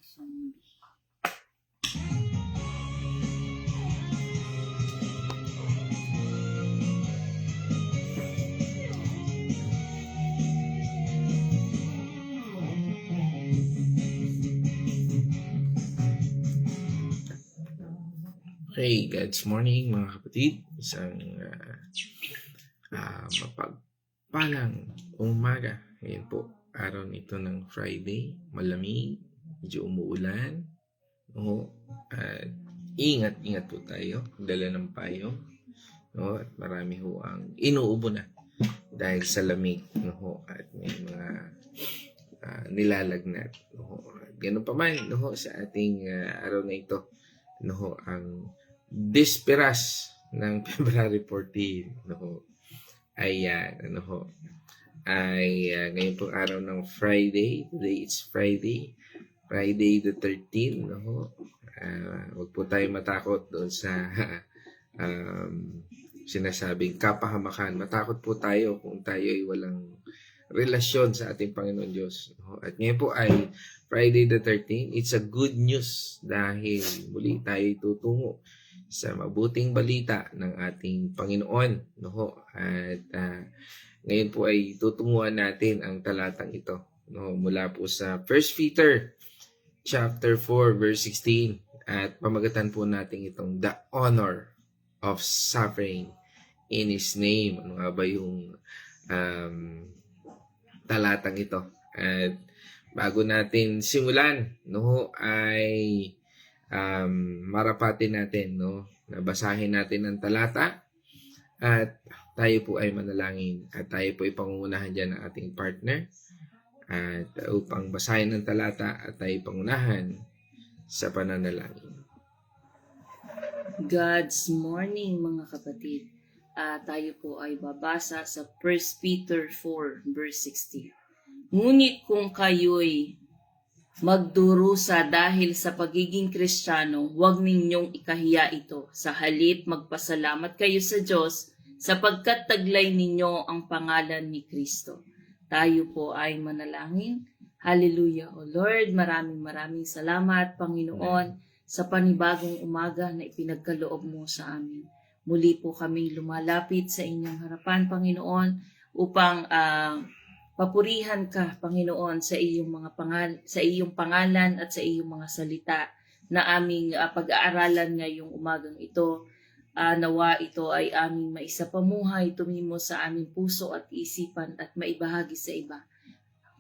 zombie. Okay, God's morning mga kapatid. Isang mapagpalang umaga. Ngayon po, araw nito ng Friday. Malamig, medyo umuulan. No? At ingat po tayo. Dala ng payong. No? At marami ho ang inuubo na dahil sa lamig. No? At may mga nilalagnat. No? Ganun pa man sa ating araw na ito. No? Ang Disperas ng February 14 ay ngayon pong araw ng Friday. Today it's Friday the 13th. Huwag po tayo matakot doon sa sinasabing kapahamakan. Matakot po tayo kung tayo ay walang relasyon sa ating Panginoon Diyos. At ngayon po ay Friday the 13th. It's a good news dahil muli tayo tutungo sa mabuting balita ng ating Panginoon. At ngayon po ay tutunguhan natin ang talatang ito. Mula po sa 1 Peter chapter 4 verse 16. At pamagatan po natin itong the honor of suffering in His name. Ano nga ba yung talatang ito? At bago natin simulan, ay marapatin natin, nabasahin natin ang talata at tayo po ay manalangin at tayo po ay pangungunahan dyan ng ating partner at upang basahin ang talata at tayo pangunahan sa pananalangin. God's morning mga kapatid. Tayo po ay babasa sa 1 Peter 4 verse 16. Ngunit kung kayo'y magdurusa dahil sa pagiging Kristiyano, huwag ninyong ikahiya ito. Sa halip, magpasalamat kayo sa Diyos sapagkat taglay ninyo ang pangalan ni Kristo. Tayo po ay manalangin. Hallelujah, O Lord, maraming salamat, Panginoon, sa panibagong umaga na ipinagkaloob mo sa amin. Muli po kaming lumalapit sa inyong harapan, Panginoon, upang papurihan ka, Panginoon, sa iyong pangalan at sa iyong mga salita na aming pag-aaralan ngayong umagang ito. Nawa ito ay aming maisapamuhay, tumimo sa aming puso at isipan at maibahagi sa iba.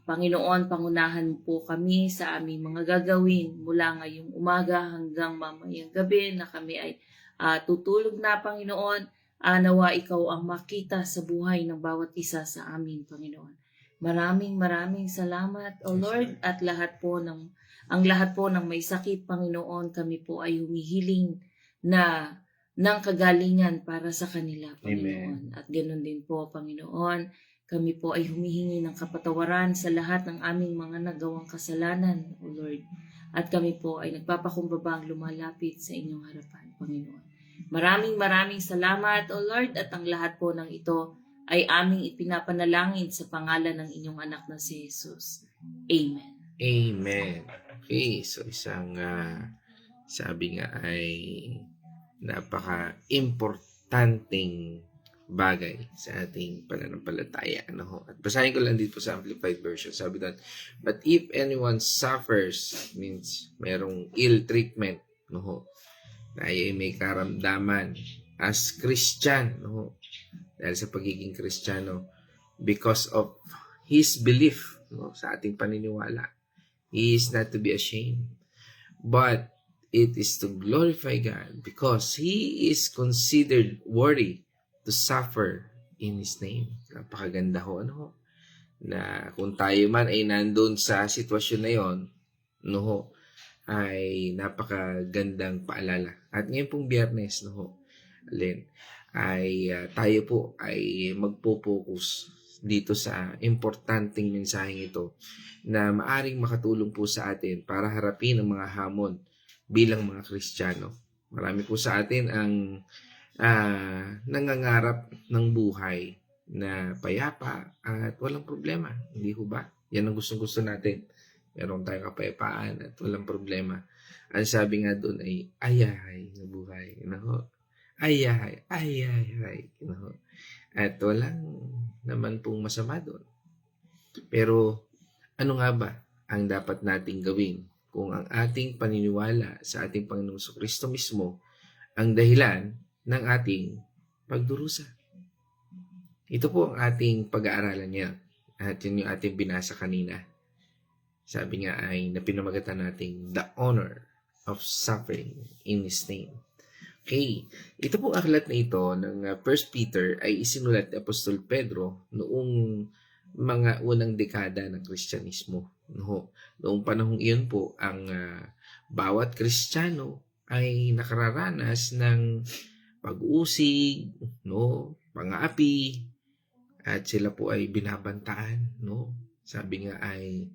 Panginoon, pangunahan po kami sa aming mga gagawin mula ngayong umaga hanggang mamayang gabi na kami ay tutulog na, Panginoon. Nawa ikaw ang makita sa buhay ng bawat isa sa amin, Panginoon. Maraming salamat, O Lord, at ang lahat po ng may sakit, Panginoon, kami po ay humihiling na ng kagalingan para sa kanila, Panginoon. Amen. At ganoon din po, Panginoon, kami po ay humihingi ng kapatawaran sa lahat ng aming mga nagawang kasalanan, O Lord. At kami po ay nagpapakumbabang lumalapit sa inyong harapan, Panginoon. Maraming salamat, O Lord, at ang lahat po ng ito ay aming ipinapanalangin sa pangalan ng inyong anak na si Jesus. Amen. Amen. Okay, so isang sabi nga ay napaka-importanting bagay sa ating pananampalataya. At basahin ko lang dito sa Amplified Version. Sabi doon, but if anyone suffers, means merong ill treatment, na ay may karamdaman as Christian, dahil sa pagiging Kristiyano, because of his belief, sa ating paniniwala, he is not to be ashamed, but it is to glorify God because he is considered worthy to suffer in His name. Napakaganda na kung tayo man ay nandun sa sitwasyon na yon, ay napakagandang paalala. At ngayon pong Biyernes, ay tayo po ay magpo-focus dito sa importanteng mensaheng ito na maaring makatulong po sa atin para harapin ang mga hamon bilang mga Kristiyano. Marami po sa atin ang nangangarap ng buhay na payapa at walang problema. Hindi ho ba? Yan ang gustong-gusto natin. meron tayong kapayapaan at walang problema. Ang sabi nga doon ay, ayahay na buhay. Ayahay, ayahay. At walang naman pong masama doon. Pero ano nga ba ang dapat nating gawin kung ang ating paniniwala sa ating Panginoong Kristo mismo ang dahilan ng ating pagdurusa? Ito po ang ating pag-aaralan niya. At yun yung ating binasa kanina. Sabi nga ay napinamagatan nating the honor of suffering in His name. Okay, ito pong aklat na ito ng 1 Peter ay isinulat ni Apostol Pedro noong mga unang dekada ng Kristyanismo. Noong panahong iyon po, ang bawat Kristiyano ay nakararanas ng pag-uusig, pang-aapi, at sila po ay binabantaan. Sabi nga ay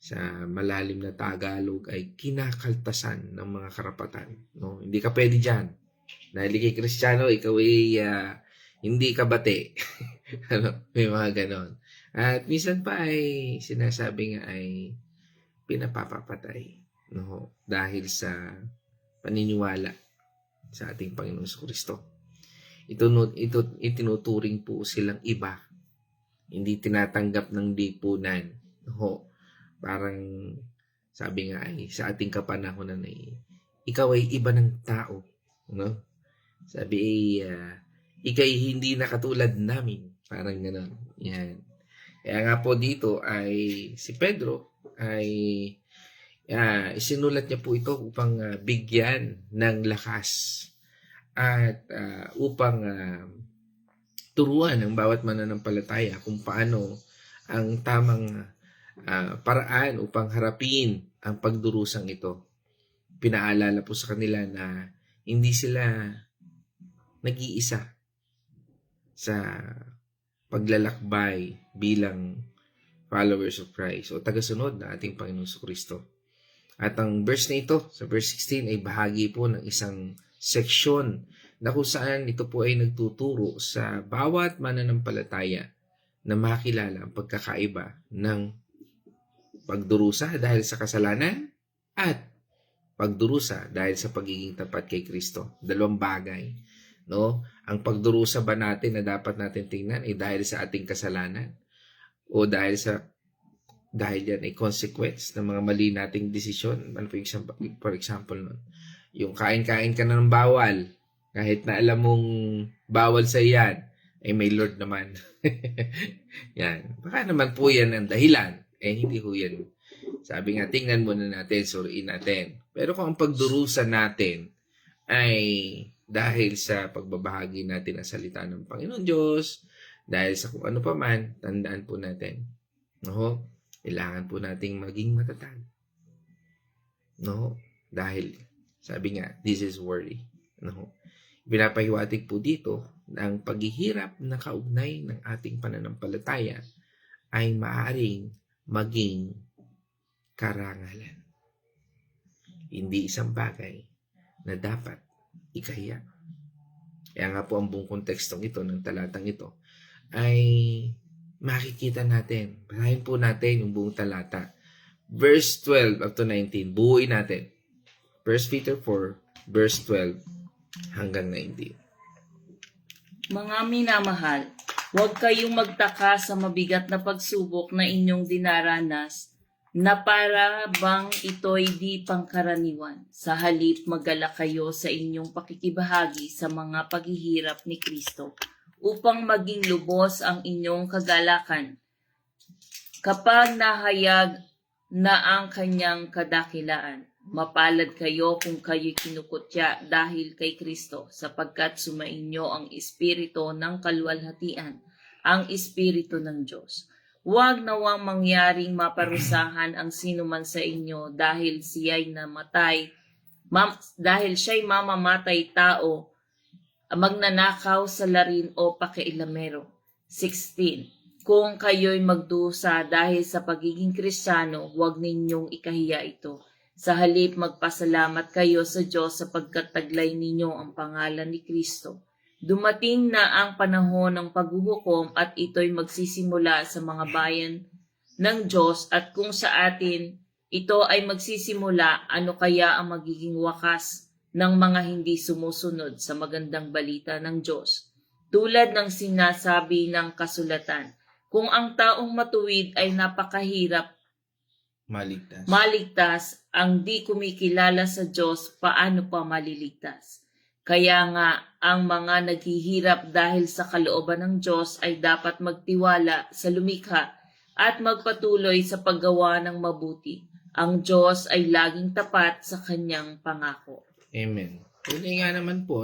sa malalim na Tagalog ay kinakaltasan ng mga karapatan. Hindi ka pwede dyan. Dahil kay Kristiyano, ikaw ay hindi ka bate. May mga ganon. At minsan pa ay sinasabi nga ay pinapapapatay. Dahil sa paniniwala sa ating Panginoong Kristo. Ito itinuturing po silang iba. Hindi tinatanggap ng lipunan. Parang sabi nga ay sa ating kapanahonan ay ikaw ay iba ng tao. Sabi ay ikay hindi na katulad namin. Parang gano'n. Yan. Kaya nga po dito ay si Pedro ay isinulat niya po ito upang bigyan ng lakas at upang turuan ng bawat mananampalataya kung paano ang tamang paraan upang harapin ang pagdurusang ito. Pinaalala po sa kanila na hindi sila nag-iisa sa paglalakbay bilang followers of Christ o tagasunod ng ating Panginoong Kristo. At ang verse na ito, sa verse 16, ay bahagi po ng isang seksyon na kung saan ito po ay nagtuturo sa bawat mananampalataya na makilala ang pagkakaiba ng pagdurusa dahil sa kasalanan at pagdurusa dahil sa pagiging tapat kay Kristo. Dalawang bagay. Ang pagdurusa ba natin na dapat natin tingnan ay dahil sa ating kasalanan o dahil yan ay consequence ng mga mali nating desisyon. For example, yung kain-kain ka na ng bawal, kahit na alam mong bawal sa yan, ay may Lord naman. Yan. Baka naman po yan ang dahilan. Hindi ho yan. Sabi nga, tingnan muna natin, suriin natin. Pero kung ang pagdurusa natin ay dahil sa pagbabahagi natin ang salita ng Panginoon Diyos, dahil sa kung ano pa man, tandaan po natin. Kailangan po nating maging matatag. Dahil, sabi nga, this is worthy. Pinapahiwatig po dito na ang paghihirap na kaugnay ng ating pananampalataya ay maaaring maging karangalan. Hindi isang bagay na dapat ikahiya. Kaya nga po ang buong kontekstong ito ng talatang ito ay makikita natin. Basahin po natin yung buong talata. Verse 12 up to 19. Buuin natin. 1 Peter 4, verse 12 hanggang 19. Mga minamahal, huwag kayong magtaka sa mabigat na pagsubok na inyong dinaranas na para bang ito'y di pangkaraniwan. Sa halip, magalak kayo sa inyong pakikibahagi sa mga paghihirap ni Kristo upang maging lubos ang inyong kagalakan. Kapag nahayag na ang kanyang kadakilaan, mapalad kayo kung kayo'y kinukutya dahil kay Kristo, sapagkat sumainyo ang Espiritu ng kaluwalhatian, ang Espiritu ng Diyos. Huwag nawang mangyaring maparusahan ang sinuman sa inyo dahil siya'y mamamatay tao, magnanakaw, salarin o pakailamero. 16. Kung kayo'y magdusa dahil sa pagiging Kristiyano, huwag ninyong ikahiya ito. Sa halip, magpasalamat kayo sa Diyos sapagkat taglay ninyo ang pangalan ni Kristo. Dumating na ang panahon ng paghuhukom at ito'y magsisimula sa mga bayan ng Diyos at kung sa atin Ito ay magsisimula, ano kaya ang magiging wakas ng mga hindi sumusunod sa magandang balita ng Diyos. Tulad ng sinasabi ng kasulatan, kung ang taong matuwid ay napakahirap maligtas, ang di kumikilala sa Diyos, paano pa maliligtas? Kaya nga, ang mga naghihirap dahil sa kalooban ng Diyos ay dapat magtiwala sa lumikha at magpatuloy sa paggawa ng mabuti. Ang Diyos ay laging tapat sa kanyang pangako. Amen. Hindi nga naman po,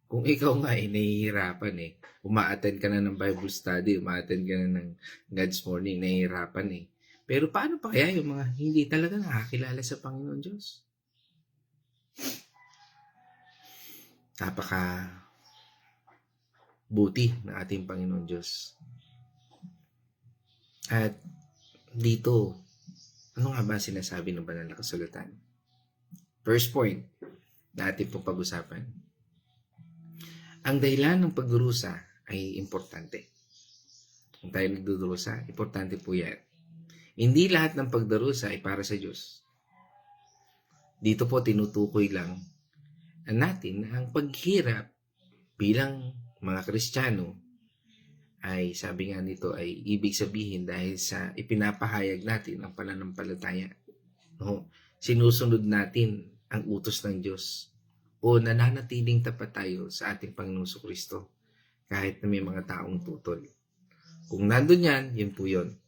kung ikaw nga ay nahihirapan uma-attend ka na ng Bible study, uma-attend ka na ng God's Morning, nahihirapan Pero paano pa kaya yung mga hindi talaga nakakilala sa Panginoon Diyos? Napaka buti ng ating Panginoon Diyos. At dito, ano nga ba sinasabi ng banal na kasulatan? First point na ating pong pag-usapan. Ang dahilan ng pagdurusa ay importante. Kung tayo nagdudurusa, importante po yan. Hindi lahat ng pagdurusa ay para sa Diyos. Dito po tinutukoy lang natin ang paghirap bilang mga Kristiyano ay sabi nga nito ay ibig sabihin dahil sa ipinapahayag natin ang pananampalataya. Sinusunod natin ang utos ng Diyos o nananatiling tapat tayo sa ating Panginoong Kristo kahit na may mga taong tutol. Kung nandun yan, yun po yun.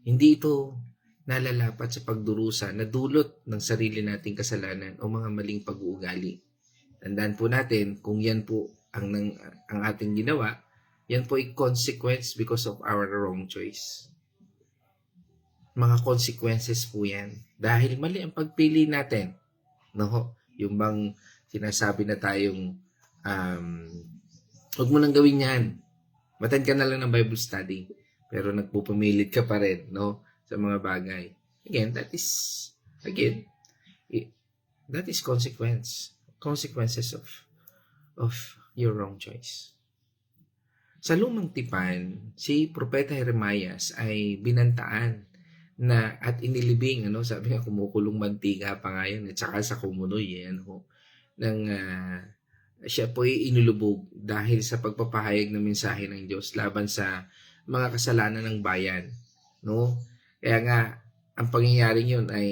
Hindi ito nalalapat sa pagdurusa na dulot ng sarili nating kasalanan o mga maling pag-uugali. Tandaan po natin, kung yan po ang ating ginawa, yan po ay consequence because of our wrong choice. Mga consequences po yan. Dahil mali ang pagpili natin. Yung bang sinasabi na tayong, huwag mo nang gawin yan. Matan ka na lang ng Bible study. Pero nagpupumilit ka pa rin, sa mga bagay. Again, that is consequences of your wrong choice. Sa lumang tipan, si Propeta Jeremias ay binantaan na at inilibing, sabi nga kumukulong mantika pa ngayon at saka sa kumunoy, siya po ay inulubog dahil sa pagpapahayag ng mensahe ng Diyos laban sa mga kasalanan ng bayan, Kaya nga, ang pangyayaring yun ay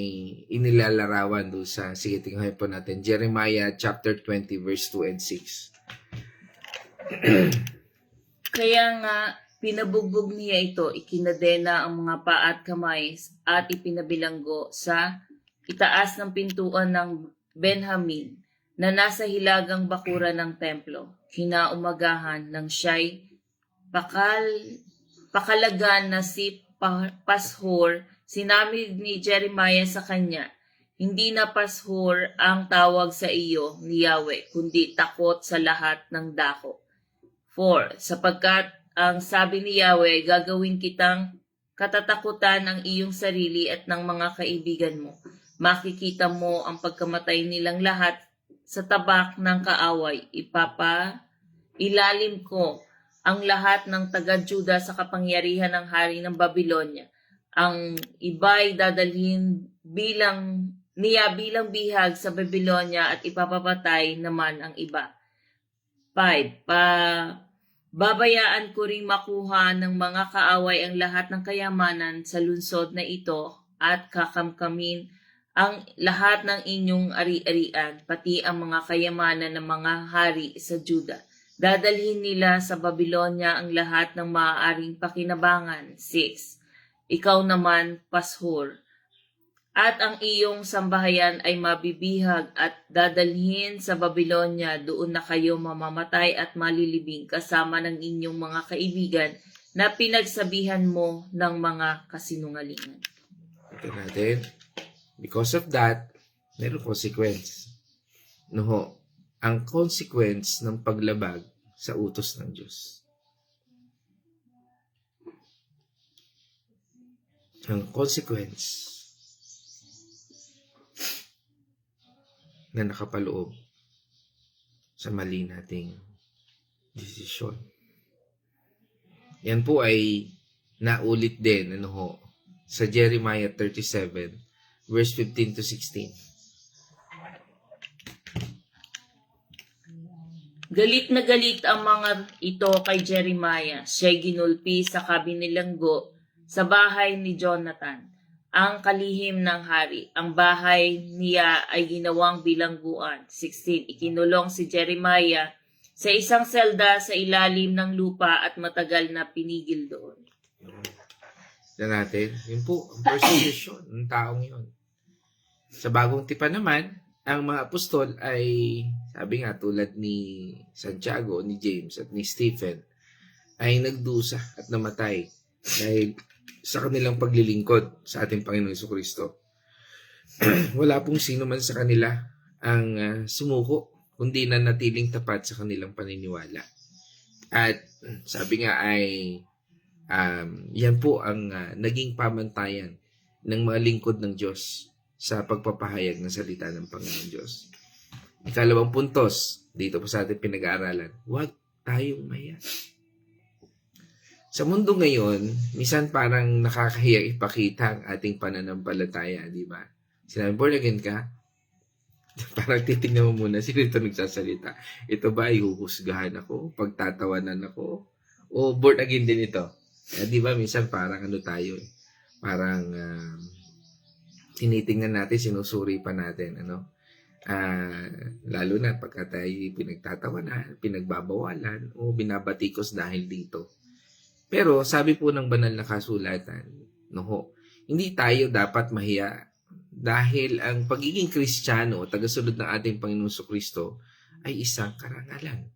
inilalarawan doon sa, sige, tingnan po natin, Jeremiah chapter 20 verse 2 and 6. Kaya nga, pinabugbog niya ito, ikinadena ang mga paa at kamay at ipinabilanggo sa itaas ng pintuan ng Benjamin na nasa hilagang bakura ng templo. Kinaumagahan ng siya'y pakalagan na si Pashur, sinabi ni Jeremiah sa kanya, hindi na Pashur ang tawag sa iyo ni Yahweh, kundi takot sa lahat ng dako. 4. Sapagkat ang sabi ni Yahweh, gagawin kitang katatakutan ng iyong sarili at ng mga kaibigan mo. Makikita mo ang pagkamatay nilang lahat sa tabak ng kaaway. Ilalim ko ang lahat ng taga-Juda sa kapangyarihan ng hari ng Babylonia. Ang iba'y dadalhin bilang bihag sa Babylonia at ipapapatay naman ang iba. 5. Babayaan ko ring makuha ng mga kaaway ang lahat ng kayamanan sa lungsod na ito at kakamkamin ang lahat ng inyong ari-arian, pati ang mga kayamanan ng mga hari sa Juda. Dadalhin nila sa Babylonia ang lahat ng maaaring pakinabangan. 6. Ikaw naman, Pashur, at ang iyong sambahayan ay mabibihag at dadalhin sa Babylonia. Doon na kayo mamamatay at malilibing kasama ng inyong mga kaibigan na pinagsabihan mo ng mga kasinungalingan. Ito natin. Because of that, mayroong consequence. Ang consequence ng paglabag sa utos ng Diyos. Ang consequence na nakapaloob sa mali nating desisyon. Yan po ay naulit din sa Jeremiah 37, verse 15 to 16. Galit na galit ang mga ito kay Jeremiah. Siya'y ginulpi sa kabinilanggo sa bahay ni Jonathan, ang kalihim ng hari. Ang bahay niya ay ginawang bilangguan. 16. Ikinulong si Jeremiah sa isang selda sa ilalim ng lupa at matagal na pinigil doon. Na natin, yun po, ang persecution ng taong yun. Sa bagong tipan naman, ang mga apostol ay, sabi nga tulad ni Santiago, ni James at ni Stephen, ay nagdusa at namatay dahil sa kanilang paglilingkod sa ating Panginoon Jesucristo. Wala pong sino man sa kanila ang sumuko, kundi na natiling tapat sa kanilang paniniwala. At sabi nga ay, yan po ang naging pamantayan ng mga lingkod ng Diyos sa pagpapahayag ng salita ng Panginoon Diyos. Ikalawang puntos, dito po sa ating pinag-aaralan, huwag tayong maya. Sa mundo ngayon, minsan parang nakakahiya ipakita ang ating pananampalataya, di ba? Sinabi, born again ka? Parang titignan mo muna, sino ito nagsasalita? Ito ba ay huhusgahan ako? Pagtatawanan ako? O born again din ito? Di ba, minsan parang ano tayo eh. Parang tinitingnan natin, sinusuri pa natin, ano? Lalo na pagka tayo pinagtatawanan, pinagbabawalan, o binabatikos dahil dito. Pero sabi po ng banal na kasulatan, no, hindi tayo dapat mahiya dahil ang pagiging Kristiyano o tagasunod ng ating Panginoon Jesucristo ay isang karangalan.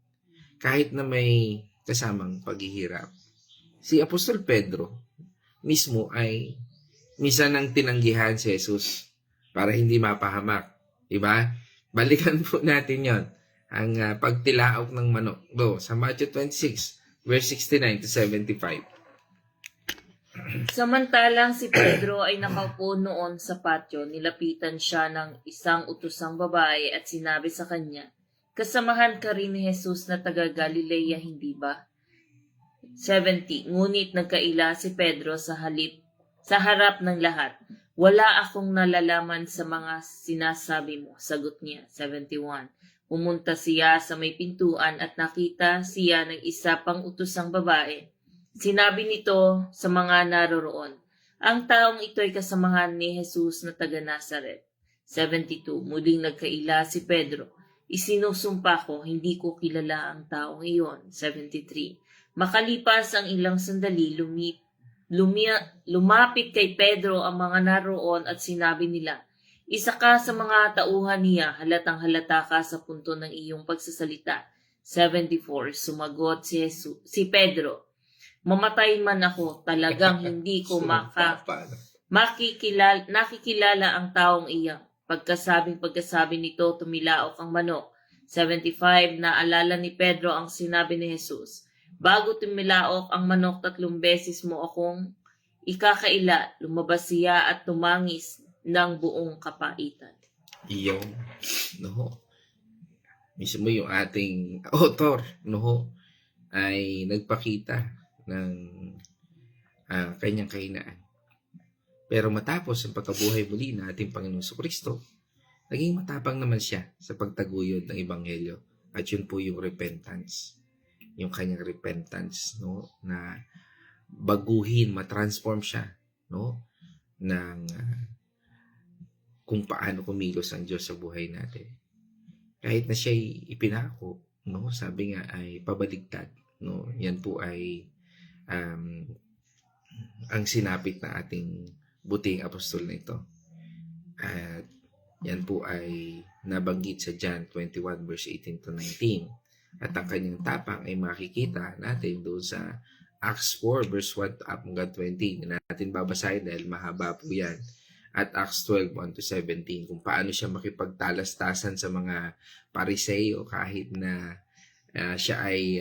Kahit na may kasamang paghihirap. Si Apostol Pedro mismo ay minsan nang tinanggihan si Jesus para hindi mapahamak. Diba? Balikan po natin yon ang pagtilaok ng manok. Sa Matthew 26, verse 69 to 75. Samantalang si Pedro ay nakaupo noon sa patio, nilapitan siya ng isang utosang babae at sinabi sa kanya, "Kasamahan ka rin ni Jesus na taga Galilea, hindi ba?" 70. Ngunit nagkaila si Pedro sa harap ng lahat. "Wala akong nalalaman sa mga sinasabi mo," sagot niya. 71. Pumunta siya sa may pintuan at nakita siya ng isa pang utosang babae. Sinabi nito sa mga naroroon, "Ang taong ito ay kasamahan ni Jesus na taga Nazaret." 72. Muling nagkaila si Pedro. "Isinusumpa ko, hindi ko kilala ang taong iyon." 73. Makalipas ang ilang sandali, lumapit kay Pedro ang mga naroon at sinabi nila, "Isa ka sa mga tauhan niya, halatang halata ka sa punto ng iyong pagsasalita." 74. Sumagot si Pedro, "Mamatay man ako, talagang hindi ko nakikilala ang taong iyan." Pagkasabi nito, tumilaok ang manok. 75. Naalala ni Pedro ang sinabi ni Jesus, "Bago tumilaok ang manok 3 beses mo akong ikakaila." Lumabas siya at tumangis ng buong kapaitan. Iyon, no? Mismo yung ating author, no? Ay nagpakita ng kanyang kahinaan. Pero matapos ang pagkabuhay muli ng ating Panginoon Jesucristo, naging matapang naman siya sa pagtaguyod ng Ebanghelyo. At yun po yung repentance. Yung kanyang repentance, no? Na baguhin, matransform siya, no? Ng kung paano kumilos ang Diyos sa buhay natin. Kahit na siya'y ipinako, no? Sabi nga ay pabaligtad, no? Yan po ay ang sinapit na ating buting apostol na ito. At yan po ay nabanggit sa John 21 verse 18 to 19. At ang kanyang tapang ay makikita natin doon sa Acts 4 verse 1 up hanggang 20. Na natin babasahin dahil mahaba po yan. At Acts 12 1 to 17 kung paano siya makipagtalastasan sa mga Pariseo kahit na siya ay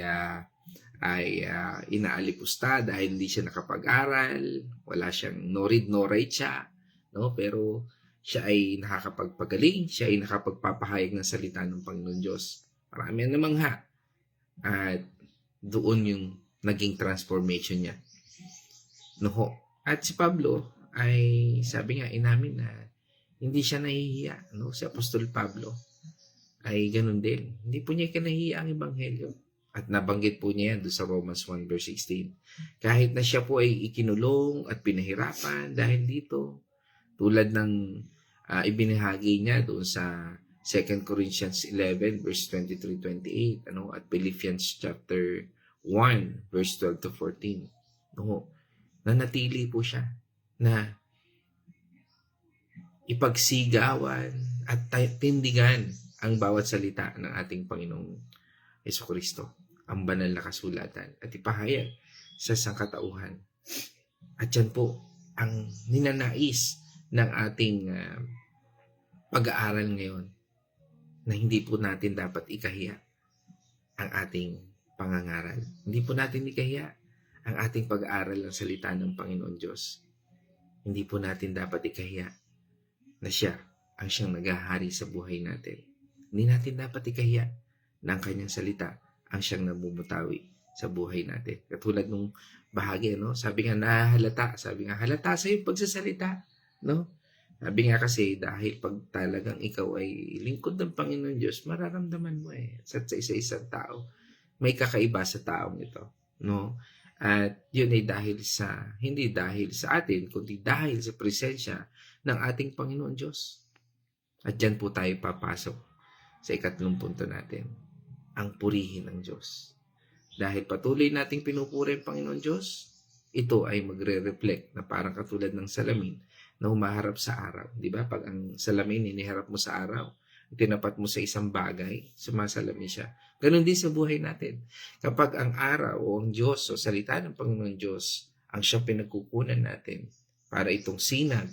inaalipusta dahil hindi siya nakapag-aral, wala siyang no read no write siya, no? Pero siya ay nakakapagpagaling, siya ay nakapagpapahayag ng salita ng Panginoon Diyos. Marami na namangha. At doon yung naging transformation niya. No? At si Pablo ay sabi nga, inamin na hindi siya nahihiya. No? Si Apostol Pablo ay ganun din. Hindi po niya kinahiya ang ebanghelyo. At nabanggit po niya yan doon sa Romans 1 verse 16. Kahit na siya po ay ikinulong at pinahirapan dahil dito, tulad ng ibinahagi niya doon sa 2 Corinthians 11 verse 23-28, ano, at Philippians chapter 1 verse 12 to 14. No, nanatili po siya na ipagsigawan at tindigan ang bawat salita ng ating Panginoong Jesucristo, ang banal na kasulatan, at ipahayag sa sangkatauhan. At yan po ang ninanais ng ating pag-aaral ngayon, na hindi po natin dapat ikahiya ang ating pangangaral. Hindi po natin ikahiya ang ating pag-aaral ng salita ng Panginoon Diyos. Hindi po natin dapat ikahiya na siya ang siyang naghahari sa buhay natin. Hindi natin dapat ikahiya na ang kanyang salita ang siyang namumutawi sa buhay natin. Katulad nung bahagi, no? Sabi nga, halata sa iyong pagsasalita, no? Sabi nga kasi, dahil pag talagang ikaw ay lingkod ng Panginoon Diyos, mararamdaman mo sa isa-isang tao, may kakaiba sa taong ito, no? At yun ay hindi dahil sa atin, kundi dahil sa presensya ng ating Panginoon Diyos. At dyan po tayo papasok sa 3 punto natin, ang purihin ng Diyos. Dahil patuloy nating pinupuri ang Panginoon Diyos, ito ay magre-reflect na parang katulad ng salamin na humaharap sa araw. Di ba? Pag ang salamin iniharap mo sa araw, tinapat mo sa isang bagay, sumasalamin siya. Ganon din sa buhay natin. Kapag ang araw o ang Diyos o salita ng Panginoon Diyos ang siyang pinagkukunan natin para itong sinag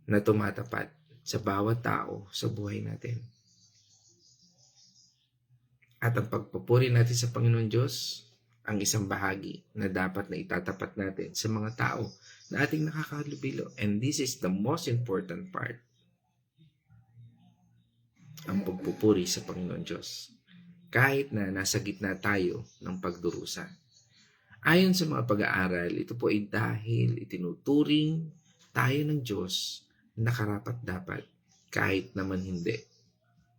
na tumatapat sa bawat tao sa buhay natin. At ang pagpupuri natin sa Panginoon Diyos, ang isang bahagi na dapat na itatapat natin sa mga tao na ating nakakahalubilo. And this is the most important part. Ang pagpupuri sa Panginoon Diyos. Kahit na nasa gitna tayo ng pagdurusa. Ayon sa mga pag-aaral, ito po ay dahil itinuturing tayo ng Diyos na karapat-dapat kahit naman hindi.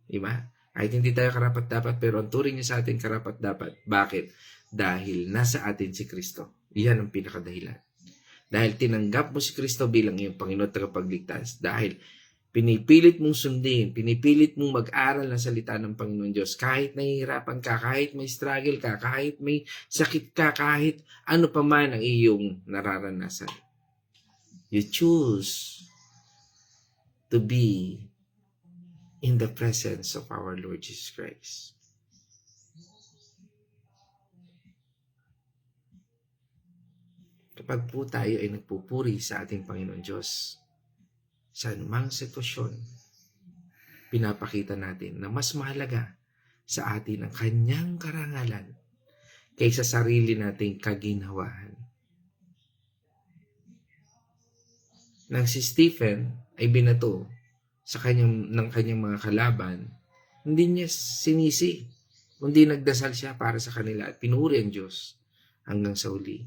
Diba? Kahit hindi tayo karapat-dapat, pero ang turing niya sa atin karapat-dapat. Bakit? Dahil nasa atin si Kristo. Iyan ang pinakadahilan. Dahil tinanggap mo si Kristo bilang iyong Panginoon at tagapagligtas. Dahil pinipilit mong sundin, pinipilit mong mag-aral ng salita ng Panginoon Diyos. Kahit nahihirapan ka, kahit may struggle ka, kahit may sakit ka, kahit ano pa man ang iyong nararanasan. You choose to be in the presence of our Lord Jesus Christ. Kapag po tayo ay nagpupuri sa ating Panginoon Diyos, sa anumang sitwasyon, pinapakita natin na mas mahalaga sa atin ang kanyang karangalan kaysa sarili nating kaginhawahan. Nang si Stephen ay binato ng kanyang mga kalaban, hindi niya sinisi, kundi nagdasal siya para sa kanila at pinuri ang Diyos hanggang sa uli.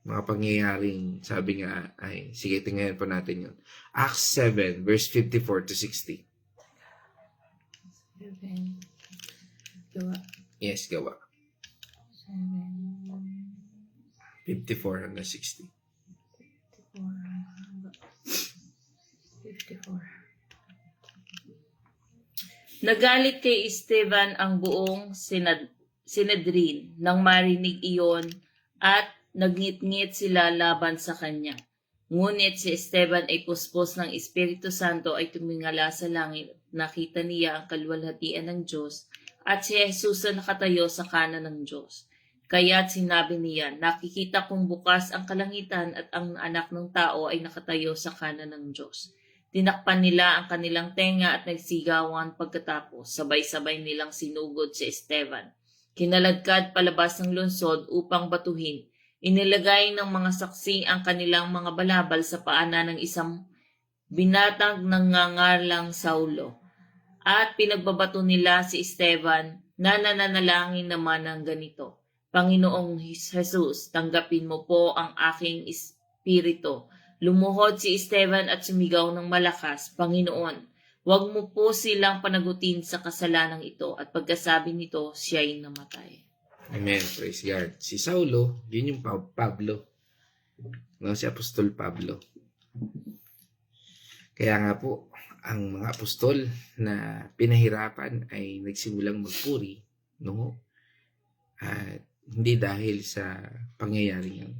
Mga pangyayaring, sabi nga, sige, tingnan po natin yun. Acts 7, verse 54 to 60. 7. Gawa. Yes, gawa. 7. 54 hanggang 60. 54. Nagalit kay Esteban ang buong Sinedrin nang marinig iyon at nagngit-ngit sila laban sa kanya. Ngunit si Esteban ay puspos ng Espiritu Santo ay tumingala sa langit. Nakita niya ang kaluwalhatian ng Diyos at si Jesus na nakatayo sa kanan ng Diyos. Kaya't sinabi niya, nakikita kong bukas ang kalangitan at ang anak ng tao ay nakatayo sa kanan ng Diyos. Tinakpan nila ang kanilang tenga at nagsigawan pagkatapos. Sabay-sabay nilang sinugod si Esteban. Kinaladkad palabas ng lungsod upang batuhin. Inilagay ng mga saksi ang kanilang mga balabal sa paanan ng isang binatang nangangalang Saulo. At pinagbabato nila si Esteban na nananalangin naman ng ganito, Panginoong Jesus, tanggapin mo po ang aking espiritu. Lumuhod si Esteban at sumigaw ng malakas, Panginoon, huwag mo po silang panagutin sa kasalanang ito, at pagkasabi nito, siya'y namatay. Amen. Praise God. Si Saulo, yun yung Pablo. No, si Apostol Pablo. Kaya nga po, ang mga apostol na pinahirapan ay nagsimulang magpuri, no? At hindi dahil sa pangyayari yan,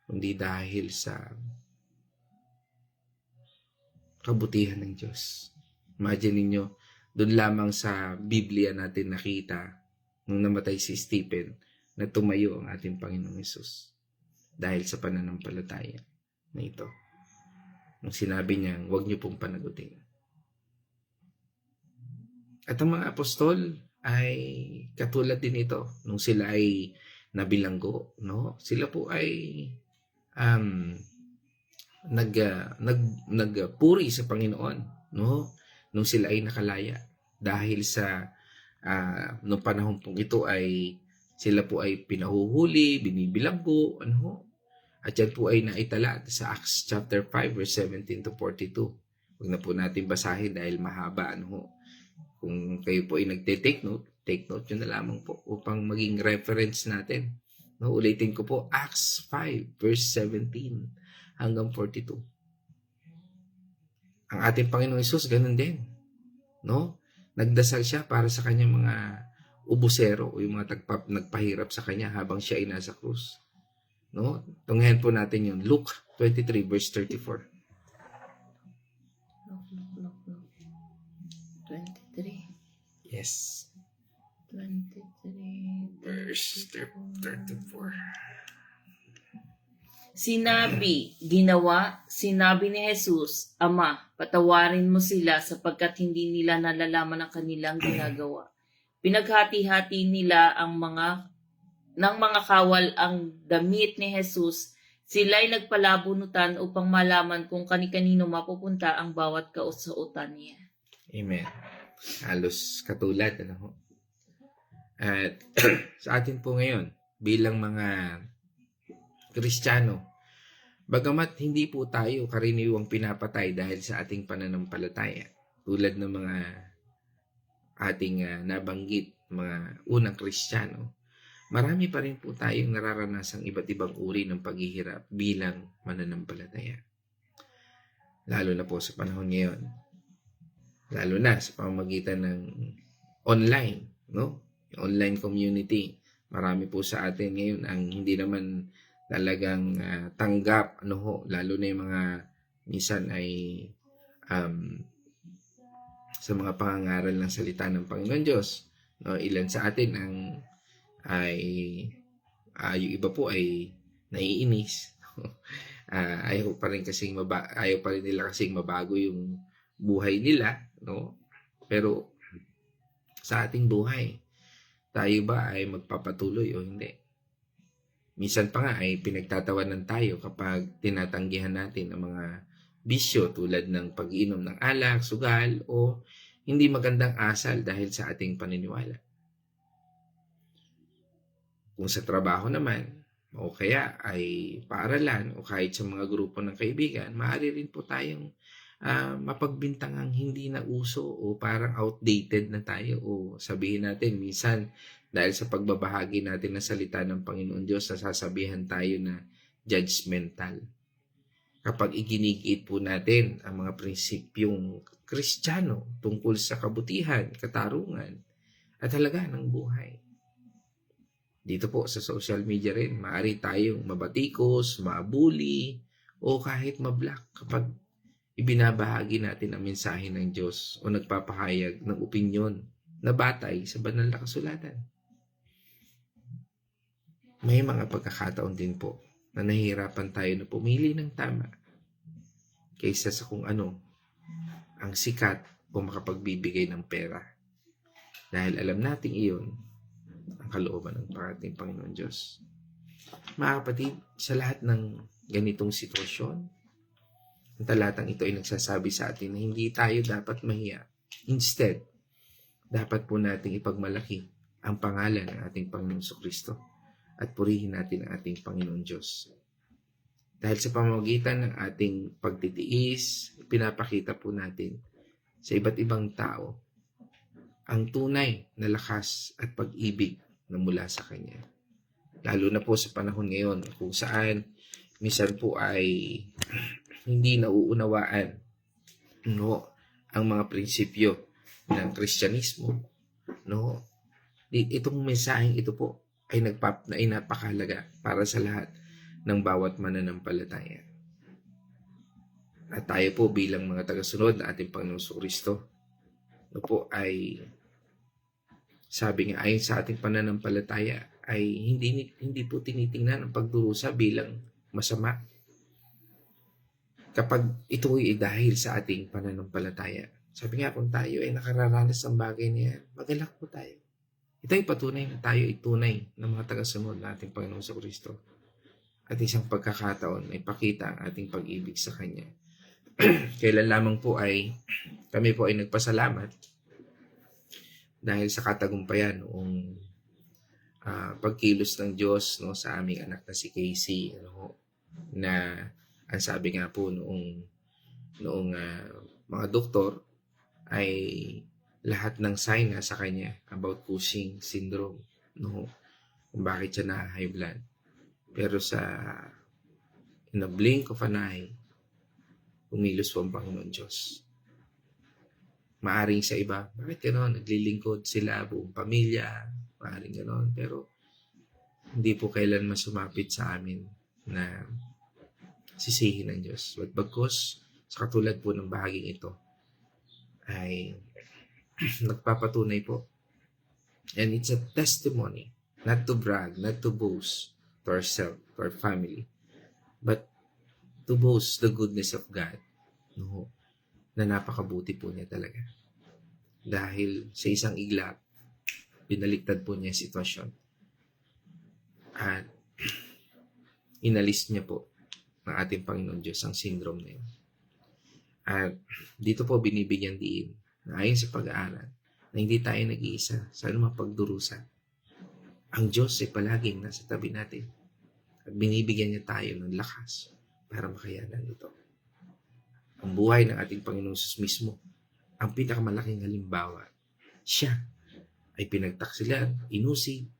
kundi dahil sa kabutihan ng Diyos. Imagine ninyo, doon lamang sa Biblia natin nakita nung namatay si Stephen na tumayo ang ating Panginoong Hesus dahil sa pananampalataya na ito. Nung sinabi niya, huwag niyo pong panagutin. At ang mga apostol ay katulad din ito nung sila ay nabilanggo, no? Sila po ay nagpuri sa Panginoon, no? Nung sila ay nakalaya dahil sa nung panahon pong ito ay sila po ay pinahuhuli, binibilanggo, ano? At yan po ay naitala sa Acts chapter 5 verse 17 to 42. Huwag na po natin basahin dahil mahaba, ano? Kung kayo po ay take note yun na lamang po upang maging reference natin. No, ulitin ko po, Acts 5 verse 17 hanggang 42. Ang ating Panginoong Hesus ganun din. No? Nagdasal siya para sa kanyang mga ubusero o yung mga nagpahirap sa kanya habang siya ay nasa krus. No? Tunghayan po natin yun. Luke 23 verse 34. 23. Yes. 23. Verse 34. Sinabi ni Jesus, Ama, patawarin mo sila sapagkat hindi nila nalalaman ang kanilang ginagawa. Pinaghati-hati nila ng mga kawal ang damit ni Jesus. Sila'y nagpalabunutan upang malaman kung kani-kanino mapupunta ang bawat kausuotan niya. Amen. Halos katulad, ano? At sa atin po ngayon, bilang mga Kristiyano, bagamat hindi po tayo karaniwang pinapatay dahil sa ating pananampalataya, tulad ng mga ating nabanggit, mga unang Kristiyano, marami pa rin po tayong nararanasang iba't ibang uri ng paghihirap bilang mananampalataya. Lalo na po sa panahon ngayon. Lalo na sa pamamagitan ng online, no? Online community. Marami po sa atin ngayon ang hindi naman talagang tanggap, lalo na yung mga minsan ay sa mga pangangaral ng salita ng Panginoon Diyos. No, ilan sa atin yung iba po ay naiinis. Ayaw pa rin nila kasing mabago yung buhay nila, no? Pero sa ating buhay, tayo ba ay magpapatuloy o hindi? Minsan pa nga ay pinagtatawanan tayo kapag tinatanggihan natin ang mga bisyo tulad ng pag-inom ng alak, sugal, o hindi magandang asal dahil sa ating paniniwala. Kung sa trabaho naman, o kaya ay paaralan, o kahit sa mga grupo ng kaibigan, maaari rin po tayong mapagbintangang hindi na uso o parang outdated na tayo, o sabihin natin minsan dahil sa pagbabahagi natin ng salita ng Panginoon Diyos, nasasabihan tayo na judgmental. Kapag iginigiit po natin ang mga prinsipyong Kristiyano tungkol sa kabutihan, katarungan, at halaga ng buhay. Dito po sa social media rin, maaari tayong mabatikos, mabuli, o kahit mablock kapag ibinabahagi natin ang mensahe ng Diyos o nagpapahayag ng opinyon na batay sa banal na kasulatan. May mga pagkakataon din po na nahihirapan tayo na pumili ng tama kaysa sa kung ano ang sikat o makapagbibigay ng pera. Dahil alam natin iyon ang kalooban ng ating Panginoon Diyos. Mga kapatid, sa lahat ng ganitong sitwasyon, ang talatang ito ay nagsasabi sa atin na hindi tayo dapat mahiya. Instead, dapat po nating ipagmalaki ang pangalan ng ating Panginoong Kristo. at purihin natin ang ating Panginoon Diyos. Dahil sa pamamagitan ng ating pagtitiis, pinapakita po natin sa iba't ibang tao ang tunay na lakas at pag-ibig na mula sa Kanya. Lalo na po sa panahon ngayon kung saan minsan po ay hindi nauunawaan ang mga prinsipyo ng Kristyanismo. Itong mensaheng ito po ay napakahalaga para sa lahat ng bawat mananampalataya. At tayo po bilang mga tagasunod na ating Panginoong Kristo, ay sabi nga ayon sa ating pananampalataya ay hindi po tinitingnan ang pagdurusa bilang masama. Kapag ito ay dahil sa ating pananampalataya. Sabi nga kung tayo ay nakararanas ng bagay niya, magalak po tayo. Ito ay patunay na tayo ay tunay ng mga tagasunod na ating Panginoong Kristo. At isang pagkakataon ay pakita ang ating pag-ibig sa Kanya. Kailan lamang po ay kami po ay nagpasalamat dahil sa katagumpayan noong pagkilos ng Diyos sa aming anak na si Casey, na ang sabi nga po noong mga doktor ay lahat ng sign na sa kanya about Cushing syndrome, kung bakit siya na-high blood. Pero in a blink of an eye, umilos po ang Panginoon Diyos. Maaring sa iba, bakit gano'n? Naglilingkod sila, buong pamilya, maaring gano'n. Pero hindi po kailan masumapit sa amin na sisihin ng Diyos. But bagkus, sa katulad po ng bahaging ito, ay nagpapatunay po. And it's a testimony, not to brag, not to boast to ourselves, to our family, but to boast the goodness of God, na napakabuti po niya talaga. Dahil sa isang iglap, binaliktad po niya yung sitwasyon. At inalis niya po ng ating Panginoon Diyos ang syndrome na yun. At dito po binibigyan diin na ayon sa pag-aaral na hindi tayo nag-iisa sa anumang pagdurusa. Ang Diyos ay palaging nasa tabi natin at binibigyan niya tayo ng lakas para makayanan ito. Ang buhay ng ating Panginoong Jesus mismo, ang pinakamalaking halimbawa. Siya ay pinagtaksilan, inusig,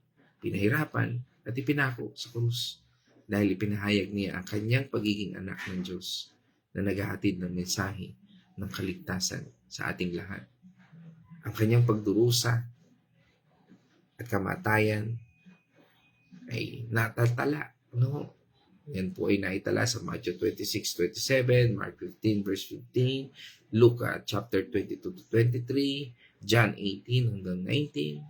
pinahirapan at ipinako sa krus dahil ipinahayag niya ang kanyang pagiging anak ng Diyos na naghahatid ng mensahe ng kaligtasan sa ating lahat. Ang kanyang pagdurusa at kamatayan ay natatala. Yan po ay naitala sa Matthew 26:27, Mark 15 verse 15, Luke chapter 22-23, John 18 hanggang 19.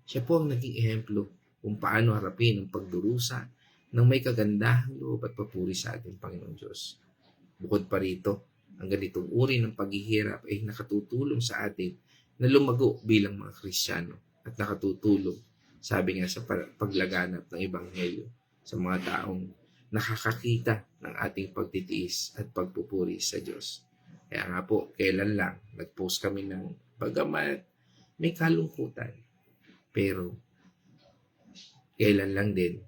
Siya po ang naging ehemplo kung paano harapin ang pagdurusa ng may kagandahang loob at papuri sa ating Panginoon Diyos. Bukod pa rito, ang ganitong uri ng paghihirap ay nakatutulong sa atin na lumago bilang mga Kristiyano at nakatutulong, sabi nga sa paglaganap ng Ebanghelyo sa mga taong nakakakita ng ating pagtitiis at pagpupuri sa Diyos. Kaya nga po, kailan lang nag-post kami ng bagamat may kalungkutan, pero kailan lang din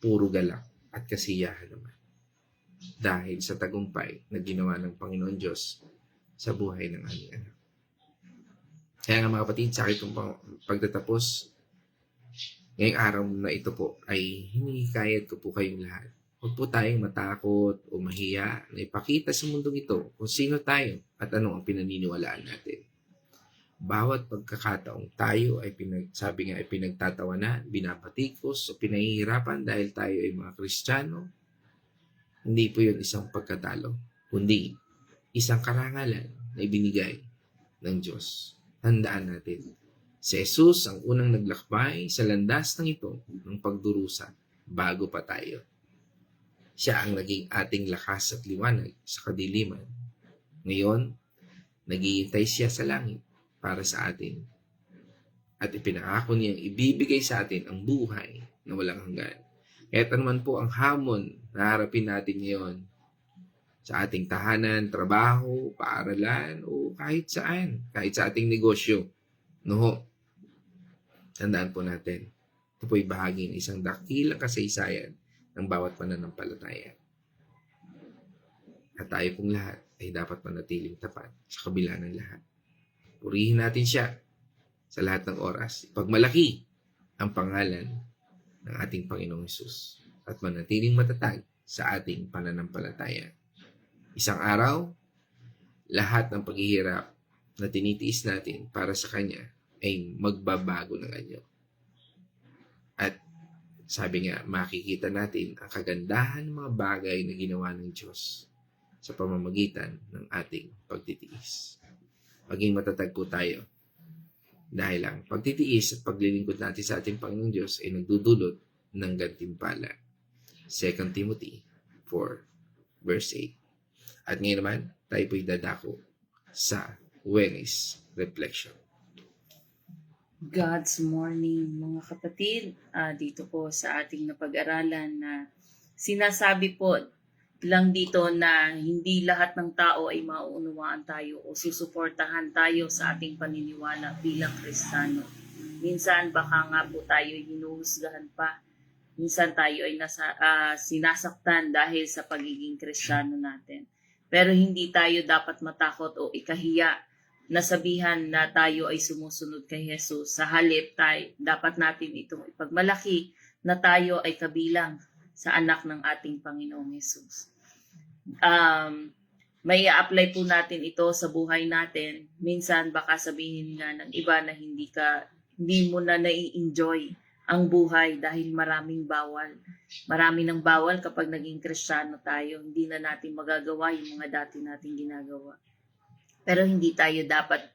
puro galak at kasiyahan naman dahil sa tagumpay na ginawa ng Panginoon Diyos sa buhay ng aming anak. Kaya nga mga kapatid, sa akin itong pagtatapos, ngayong araw na ito po ay hinikayat ko po kayong lahat. Huwag po tayong matakot o mahiya na ipakita sa mundong ito kung sino tayo at ano ang pinaniniwalaan natin. Bawat pagkakataong tayo ay pinagtatawanan, binabatikos o pinahihirapan dahil tayo ay mga Kristiyano, hindi po yun isang pagkatalo, kundi isang karangalan na ibinigay ng Diyos. Tandaan natin, si Jesus ang unang naglakbay sa landas ng ito ng pagdurusa bago pa tayo. Siya ang naging ating lakas at liwanag sa kadiliman. Ngayon, naghihintay siya sa langit para sa atin. At ipinangako niyang ibibigay sa atin ang buhay na walang hanggan. Kahit anuman po ang hamon na harapin natin ngayon sa ating tahanan, trabaho, paaralan, o kahit saan, kahit sa ating negosyo. Tandaan po natin, Ito po'y bahagi ng isang dakilang kasaysayan ng bawat pananampalataya. At tayo pong lahat ay dapat manatiling tapat sa kabila ng lahat. Purihin natin siya sa lahat ng oras. Ipagmalaki ang pangalan ng ating Panginoong Hesus at manatiling matatag sa ating pananampalataya. Isang araw, lahat ng paghihirap na tinitiis natin para sa Kanya ay magbabago ng anyo. At sabi nga, makikita natin ang kagandahan ng mga bagay na ginawa ng Diyos sa pamamagitan ng ating pagtitiis. Maging matatag po tayo dahil ang pagtitiis at paglilingkod natin sa ating Panginoong Diyos ay nagdudulot ng gantimpala. 2 Timothy 4 verse 8. At ngayon naman, tayo po'y dadako sa Wednesday Reflection. God's morning, mga kapatid. Dito po sa ating napag-aralan na sinasabi po lang dito na hindi lahat ng tao ay mauunawaan tayo o susuportahan tayo sa ating paniniwala bilang Kristiyano. Minsan baka nga po tayo hinuhusgahan pa. Minsan tayo ay sinasaktan dahil sa pagiging Kristiyano natin. Pero hindi tayo dapat matakot o ikahiya na sabihan na tayo ay sumusunod kay Jesus. Sa halip, dapat natin itong ipagmalaki na tayo ay kabilang sa anak ng ating Panginoong Jesus. May i-apply po natin ito sa buhay natin. Minsan baka sabihin nga ng iba na hindi mo na nai-enjoy ang buhay dahil maraming bawal. Marami ng bawal kapag naging Kristiyano tayo. Hindi na natin magagawa yung mga dati nating ginagawa. Pero hindi tayo dapat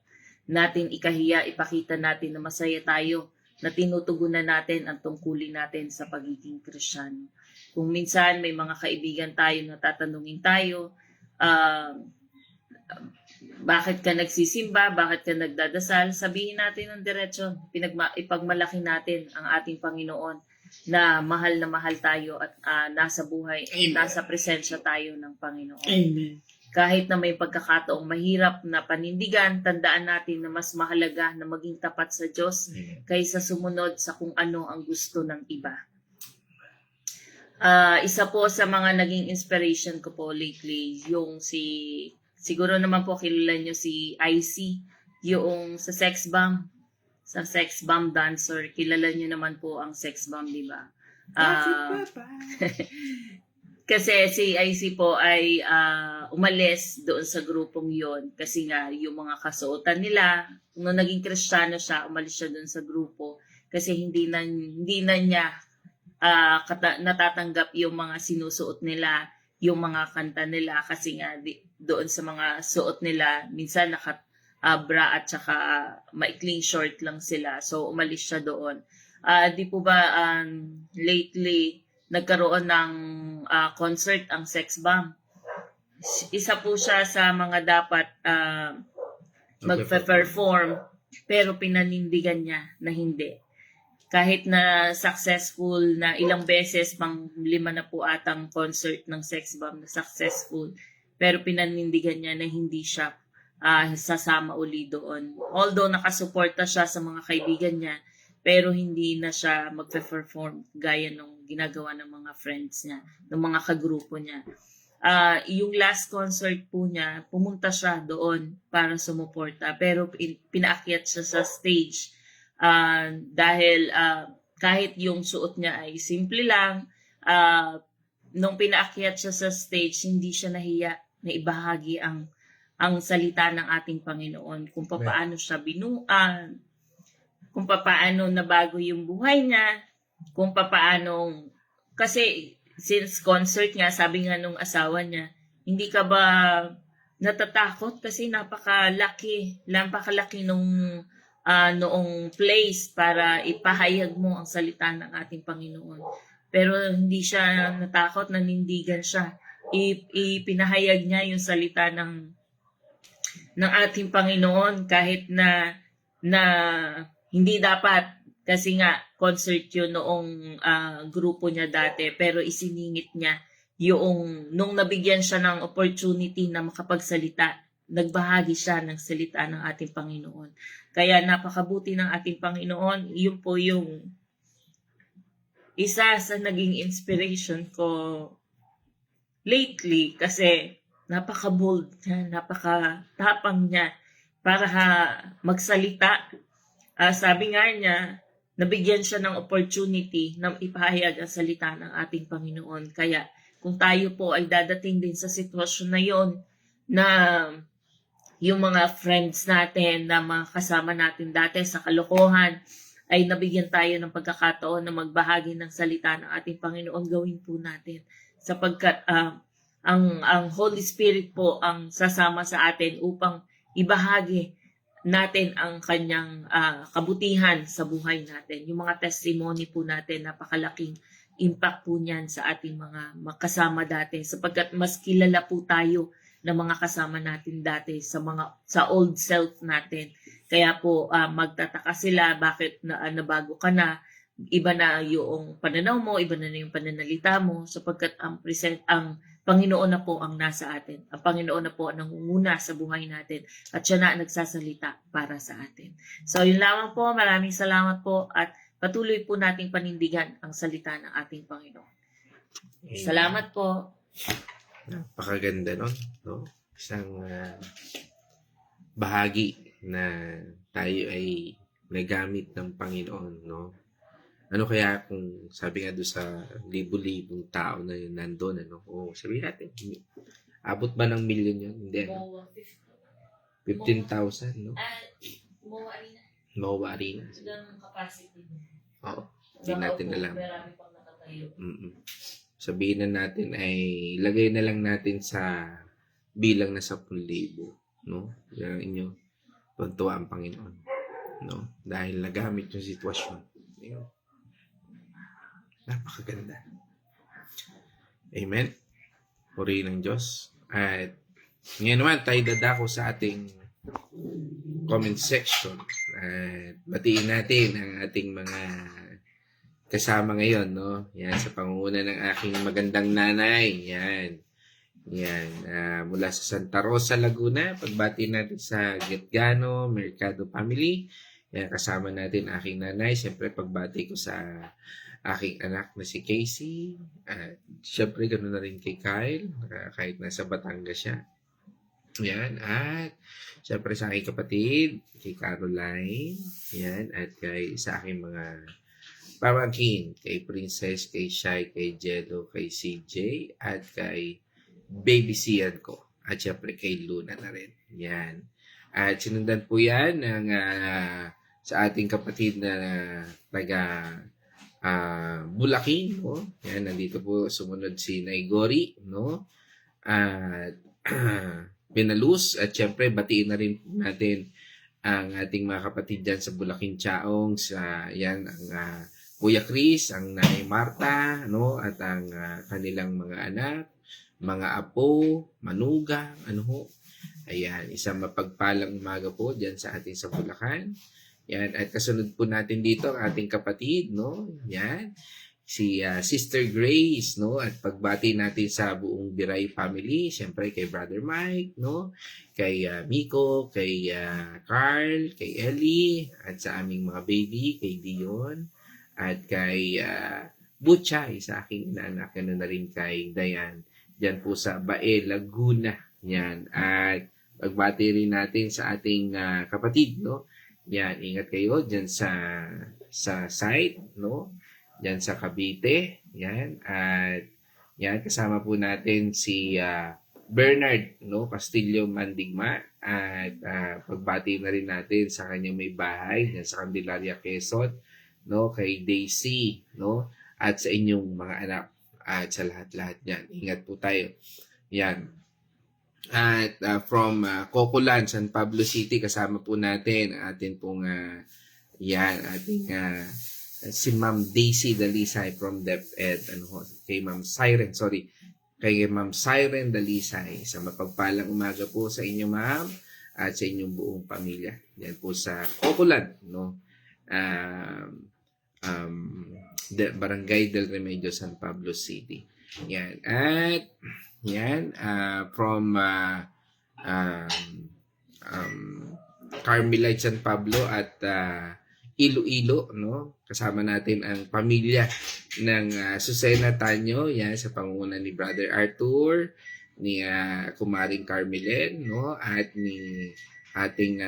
natin ikahiya, ipakita natin na masaya tayo, na tinutugunan natin ang tungkulin natin sa pagiging Kristiyano. Kung minsan may mga kaibigan tayo na tatanungin tayo, bakit ka nagsisimba, bakit ka nagdadasal, sabihin natin ng diretso, ipagmalaki natin ang ating Panginoon na mahal tayo at nasa buhay, nasa presensya tayo ng Panginoon. Amen. Kahit na may pagkakataong mahirap na panindigan, tandaan natin na mas mahalaga na maging tapat sa Diyos kaysa sumunod sa kung ano ang gusto ng iba. Isa po sa mga naging inspiration ko po lately, yung siguro naman po kilala nyo si IC, yung sa sex bomb dancer, kilala nyo naman po ang sex bomb, di ba? Kasi si IC po ay umalis doon sa grupong yon kasi nga yung mga kasuotan nila, nung naging Kristiyano siya, umalis siya doon sa grupo kasi hindi na niya natatanggap yung mga sinusuot nila, yung mga kanta nila kasi nga doon sa mga suot nila, minsan bra at saka maikling short lang sila. So umalis siya doon. Di po ba lately nagkaroon ng concert ang Sex Bomb. Isa po siya sa mga dapat magpe-perform pero pinanindigan niya na hindi. Kahit na successful na ilang beses, 5 na po atang concert ng Sex Bomb na successful, pero pinanindigan niya na hindi siya sasama uli doon. Although nakasuporta siya sa mga kaibigan niya, pero hindi na siya magpe-perform gaya nung ginagawa ng mga friends niya, ng mga kagrupo niya. Yung last concert po niya, pumunta siya doon para sumuporta, pero pinaakyat siya sa stage dahil kahit yung suot niya ay simple lang, nung pinaakyat siya sa stage, hindi siya nahiya na ibahagi ang salita ng ating Panginoon, kung paano siya binuan, kung paano nabago yung buhay niya, kung paano, kasi since concert niya, sabi nga nung asawa niya, hindi ka ba natatakot kasi napakalaki nung noong place para ipahayag mo ang salita ng ating Panginoon. Pero hindi siya natakot, nanindigan siya. Ipinahayag niya yung salita ng ating Panginoon kahit na hindi dapat, kasi nga concert yun noong grupo niya dati, pero isiningit niya yung nung nabigyan siya ng opportunity na makapagsalita, nagbahagi siya ng salita ng ating Panginoon. Kaya napakabuti ng ating Panginoon, yun po yung isa sa naging inspiration ko lately kasi napaka-bold niya, napaka-tapang niya para magsalita. Sabi nga niya, nabigyan siya ng opportunity na ipahayag ang salita ng ating Panginoon. Kaya kung tayo po ay dadating din sa sitwasyon na yon na yung mga friends natin na mga kasama natin dati sa kalokohan ay nabigyan tayo ng pagkakataon na magbahagi ng salita ng ating Panginoon, gawin po natin. Sapagkat ang Holy Spirit po ang sasama sa atin upang ibahagi natin ang kanyang kabutihan sa buhay natin. Yung mga testimony po natin, napakalaking impact po niyan sa ating mga kasama dati sapagkat mas kilala po tayo ng mga kasama natin dati sa old self natin. Kaya po magtataka sila bakit nabago ka na, iba na yung pananaw mo, iba na yung pananalita mo sapagkat ang Panginoon na po ang nasa atin. Ang Panginoon na po ang nangunguna sa buhay natin at siya na nagsasalita para sa atin. So yun lamang po, maraming salamat po at patuloy po nating panindigan ang salita ng ating Panginoon. Salamat po. Napakaganda nun, no? Isang bahagi na tayo ay nagamit ng Panginoon, no? Ano kaya kung sabi nga doon sa libo-libong tao na yun nandun, ano? O sabihin natin, abot ba ng million yun? Hindi, ano? 15,000, no? Mowa Arena. Mowa Arena. Ganang capacity. Oo, hindi natin alam. Marami pang nakatayo. Sabihin na natin ay lagay na lang natin sa bilang na 10,000, no? Yan ang inyo. Tuntua ang Panginoon, no? Dahil nagamit yung sitwasyon. Yun. Napakaganda. Amen. Purihin ng Diyos. At ngayon naman tayo dadako sa ating comment section. At batiin natin ang ating mga kasama ngayon, no? Yan, sa pangunguna ng aking magandang nanay. Yan. Yan. Mula sa Santa Rosa, Laguna. Pagbati natin sa Getgano, Mercado Family. Yan, kasama natin aking nanay. Siyempre, pagbati ko sa aking anak na si Casey. At siyempre, ganoon na rin kay Kyle. Kahit nasa Batangas siya. Yan. At siyempre sa aking kapatid, kay Caroline. Yan. At sa aking mga pamangkin, kay Princess, kay Shai, kay Jello, kay CJ, at kay Baby Sian ko. At syempre kay Luna na rin. Yan. At sinundan po yan ng, sa ating kapatid na taga Bulacan, no? Yan, nandito po sumunod si Naigori, no? At Benaluz, at syempre batiin na rin natin ang ating mga kapatid dyan sa Bulacan Chaong, yan ang Kuya Chris, ang Nanay Marta, no? At ang kanilang mga anak, mga apo, manugang, ano ho. Ayan, isang mapagpalang umaga po dyan sa ating sa Bulacan. Yan, at kasunod po natin dito ang ating kapatid, no? Yan, si Sister Grace, no? At pagbati natin sa buong Biray family, siyempre kay Brother Mike, no? Kay Miko, kay Carl, kay Ellie, at sa aming mga baby, kay Dion, at kay Butchay, sa aking inaanak, na rin kay Dayan, dyan po sa Bae, Laguna. Yan, at pagbati rin natin sa ating kapatid, no? Yan, ingat kayo dyan sa site, no? Dyan sa Cavite. Yan, at yan, kasama po natin si Bernard, no? Castillo Mandigma, at pagbati na rin natin sa kanyang may bahay dyan sa Candelaria, Quezon, no? Kay Daisy, no? At sa inyong mga anak, at sa lahat-lahat yan. Ingat po tayo. Yan. At from Cocolan, San Pablo City, kasama po natin atin pong ating si Ma'am Daisy Dalisay from DepEd, kay Ma'am Siren, kay Ma'am Siren Dalisay. Sa mapagpalang umaga po sa inyo, Ma'am, at sa inyong buong pamilya. Yan po sa Cocolan, no? Barangay del Remedio, San Pablo City. Yan. At yan, from Carmelite San Pablo at Iloilo, no? Kasama natin ang pamilya ng Susana Tanyo, yan, sa pangunguna ni Brother Arthur, ni Kumaring Carmelen, no? At ni ating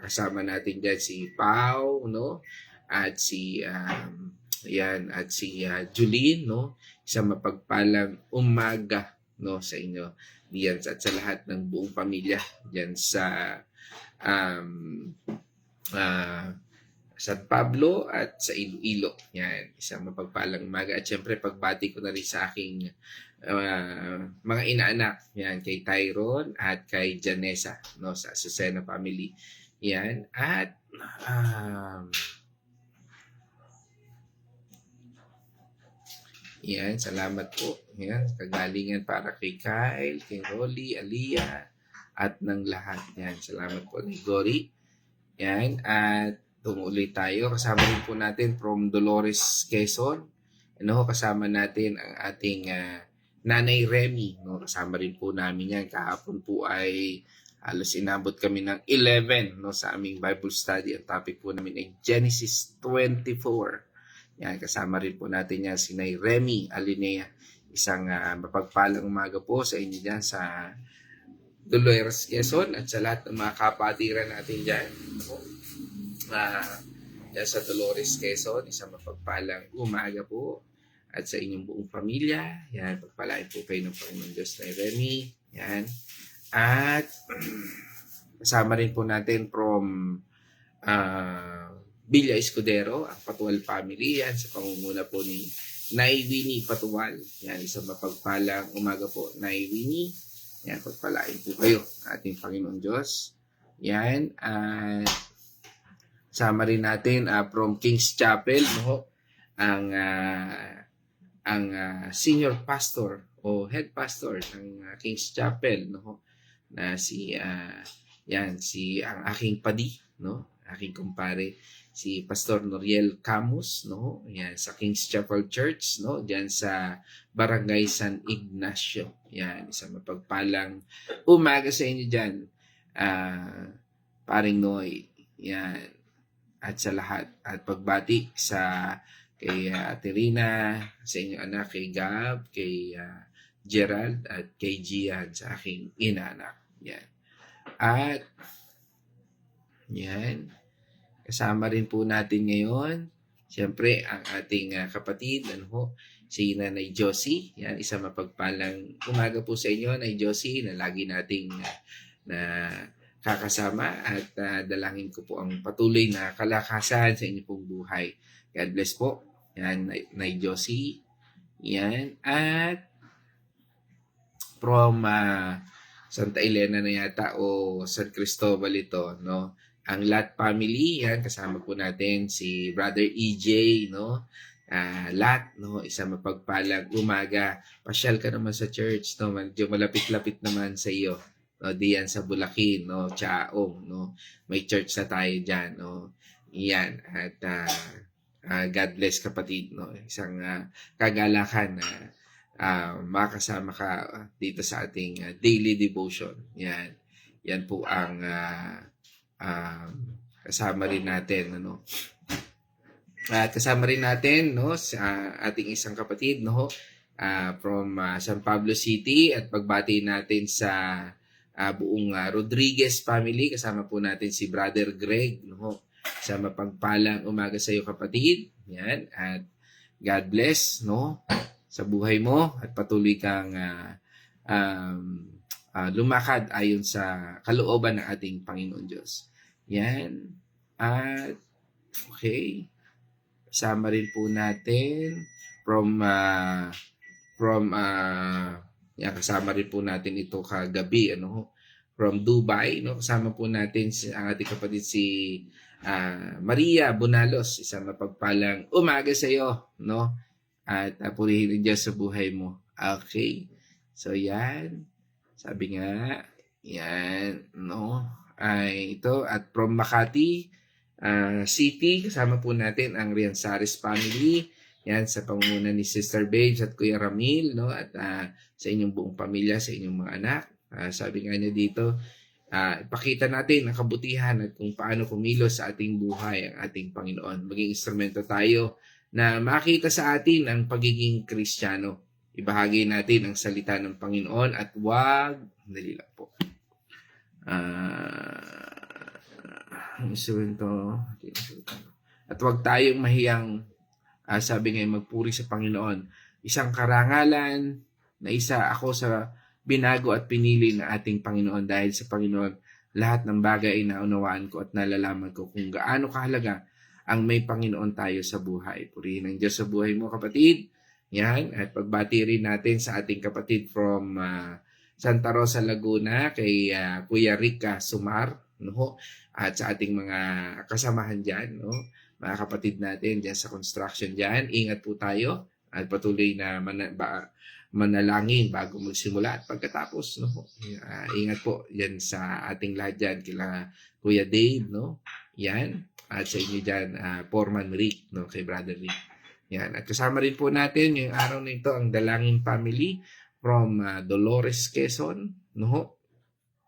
kasama natin dyan si Pau, no? At si at si Julene, no? Isang mapagpalang umaga, no, sa inyo diyan at sa lahat ng buong pamilya diyan sa um, San Pablo at sa Iloilo. Yan, isang mapagpalang umaga. At syempre, pagbati ko na rin sa aking mga inaanak. Yan, kay Tyron at kay Janessa, no, sa Azucena family. Yan, at yan, salamat po. Yan, kagalingan para kay Kyle, kay Rolly, Aliyah, at ng lahat. Yan, salamat po ni Gori. Yan, at tumuloy tayo. Kasama rin po natin from Dolores, Quezon. Ano, kasama natin ang ating Nanay Remy. No? Kasama rin po namin yan. Kahapon po ay halos inabot kami ng 11, no, sa aming Bible study. Ang topic po namin ay Genesis 24. Yan, kasama rin po natin yan si Nay Remy Alinea. Isang mapagpalang umaga po sa inyo dyan sa Dolores, Quezon at sa lahat ng mga kapatiran natin dyan. Dyan sa Dolores, Quezon, isang mapagpalang umaga po at sa inyong buong pamilya. Yan, pagpalain po kayo ng Panginoon Diyos Nay Remy. Yan. At kasama rin po natin from Villa Escudero, ang Patual family, yan, sa pangunguna po ni Nay Winnie Patual. Yan, isang mapagpalang umaga po, Nay Winnie. Yan, pagpalain po kayo ating Panginoon Diyos. Yan, at sama rin natin from King's Chapel, no, ang senior pastor o head pastor ng King's Chapel, no, na si ang aking padi, no, aking kumpare, si Pastor Noriel Camus, no, yan, sa King's Chapel Church, no, diyan sa Barangay San Ignacio. Yan, isang mapagpalang umaga sa inyo diyan, paring Noy. Yan, at sa lahat, at pagbati sa kay Terina, sa inyong anak, kay Gab, kay Gerald, at kay Gian, sa aking inaanak. Yan. At yan, kasama rin po natin ngayon, siyempre, ang ating kapatid, si Nanay Josie. Yan, isang mapagpalang umaga po sa inyo, Nanay Josie, na lagi nating na kakasama at dalangin ko po ang patuloy na kalakasan sa inyong pong buhay. God bless po. Yan, Nay Josie. Yan, at from Santa Elena na yata o San Cristobal ito, no? Ang Lat family, yan, kasama po natin si Brother EJ, no? Lat, no? Isang mapagpalang umaga. Pasyal ka naman sa church, no? Medyo malapit-lapit naman sa iyo. No, diyan sa Bulacan, no, Chaong, no. May church na tayo diyan, no. Iyan, at God bless kapatid, no. Isang kagalakan na makasama ka dito sa ating daily devotion. Yan. Yan po ang kasama rin natin, ano. At kasama rin natin, no, sa ating isang kapatid, no, from San Pablo City, at pagbati natin sa buong Rodriguez family. Kasama po natin si Brother Greg, no, sa mapagpalang umaga sa iyo kapatid. Yan, at God bless, no, sa buhay mo, at patuloy kang lumakad ayon sa kalooban ng ating Panginoon Diyos. Yan, at okay, kasama rin po natin from yan, kasama rin po natin ito kagabi, ano, from Dubai, no, kasama po natin ang ating kapatid si Maria Bonalos. Isang mapagpalang umaga sa iyo, no, at purihin din Diyos sa buhay mo. Okay, so yan, sabi nga, yan, no, ay ito, at from Makati City, kasama po natin ang Rianzares family. Yan, sa pangunguna ni Sister Babes at Kuya Ramil, no, at sa inyong buong pamilya, sa inyong mga anak. Sabi nga niya dito, ipakita natin ang kabutihan at kung paano kumilos sa ating buhay ang ating Panginoon. Maging instrumento tayo na makita sa atin ang pagiging Kristiyano. Ibahagi natin ang salita ng Panginoon at dali lang po. Instrumento. At huwag tayong mahiyang, sabi ngayon, magpuri sa Panginoon. Isang karangalan na isa ako sa binago at pinili ng ating Panginoon dahil sa Panginoon lahat ng bagay ay naunawaan ko at nalalaman ko kung gaano kahalaga ang may Panginoon tayo sa buhay. Purihin ang Diyos sa buhay mo, kapatid. Yan, at pagbati rin natin sa ating kapatid from Santa Rosa, Laguna, kay Kuya Rica Sumar, no? At sa ating mga kasamahan dyan, no? Mga kapatid natin dyan sa construction dyan, ingat po tayo at patuloy na manalangin bago magsimula at pagkatapos, no? Ingat po yan sa ating lahat dyan, kila Kuya Dave, no? Yan, at sa inyo dyan, Foreman Rick, no? Kay Brother Rick. Yan, at kasama rin po natin yung araw na ito ang Dalangin Family from Dolores, Quezon, no?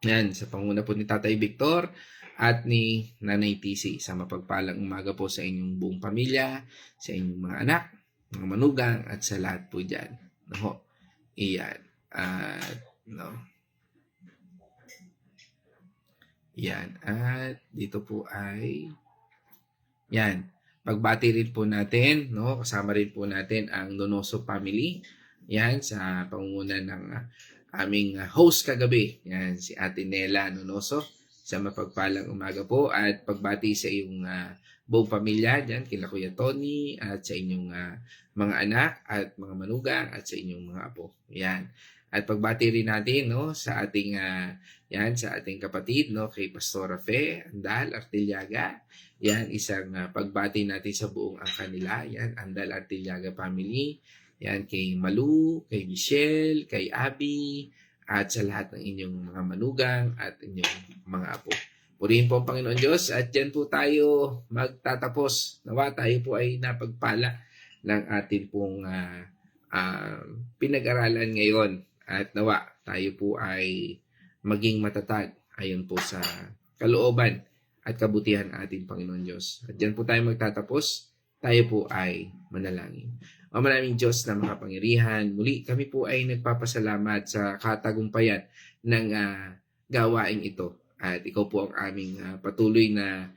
Yan, sa panguna po ni Tatay Victor at ni Nanay TC. Sa mapagpalang umaga po sa inyong buong pamilya, sa inyong mga anak, mga manugang, at sa lahat po dyan. No? Iyan. No. Yan. At dito po ay yan. Pagbati rin po natin, no? Kasama rin po natin ang Donoso family. Yan, sa pangunguna ng aming host kagabi. Yan, si Ate Nela Donoso. Sa mapagpalang umaga po at pagbati sa iyong buong pamilya dyan, kila Kuya Tony at sa inyong mga anak at mga manugang at sa inyong mga apo. Yan. At pagbati rin natin, no, sa ating sa ating kapatid, no, kay Pastora Fe Andal Artillaga. Yan, isang pagbati natin sa buong ang kanila. Yan, Andal Artillaga family. Yan, kay Malu, kay Michelle, kay Abby, at sa lahat ng inyong mga manugang at inyong mga apo. Purihin po ang Panginoon Diyos at dyan po tayo magtatapos. Nawa tayo po ay napagpala ng ating pong pinag-aralan ngayon. At nawa tayo po ay maging matatag ayon po sa kalooban at kabutihan ng ating Panginoon Diyos. At dyan po tayo magtatapos. Tayo po ay manalangin. O maraming Diyos na makapangyarihan, muli kami po ay nagpapasalamat sa katagumpayan ng gawaing ito. At ikaw po ang aming patuloy na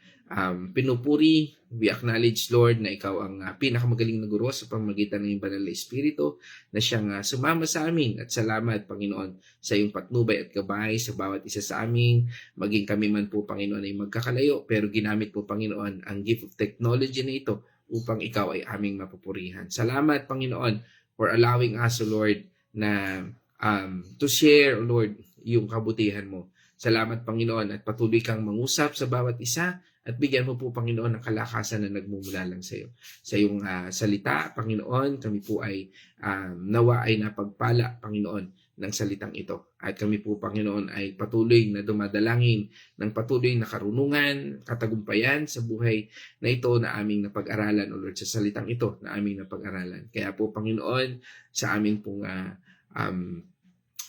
pinupuri. We acknowledge, Lord, na ikaw ang pinakamagaling na guro sa pamamagitan ng iyong banal na Espiritu na siyang sumama sa amin. At salamat, Panginoon, sa iyong patnubay at gabay sa bawat isa sa amin. Maging kami man po, Panginoon, ay magkakalayo, pero ginamit po, Panginoon, ang gift of technology na ito upang ikaw ay aming mapupurihan. Salamat, Panginoon, for allowing us, O Lord, na to share, O Lord, yung kabutihan mo. Salamat, Panginoon, at patuloy kang mangusap sa bawat isa at bigyan mo po, Panginoon, ng kalakasan na nagmumula lang sa iyo. Sa iyong salita, Panginoon, kami po ay nawa ay napagpala, Panginoon, ng salitang ito. At kami po, Panginoon, ay patuloy na dumadalangin ng patuloy na karunungan, katagumpayan sa buhay na ito na aming napag-aralan, O Lord, sa salitang ito na aming napag-aralan. Kaya po, Panginoon, sa amin pong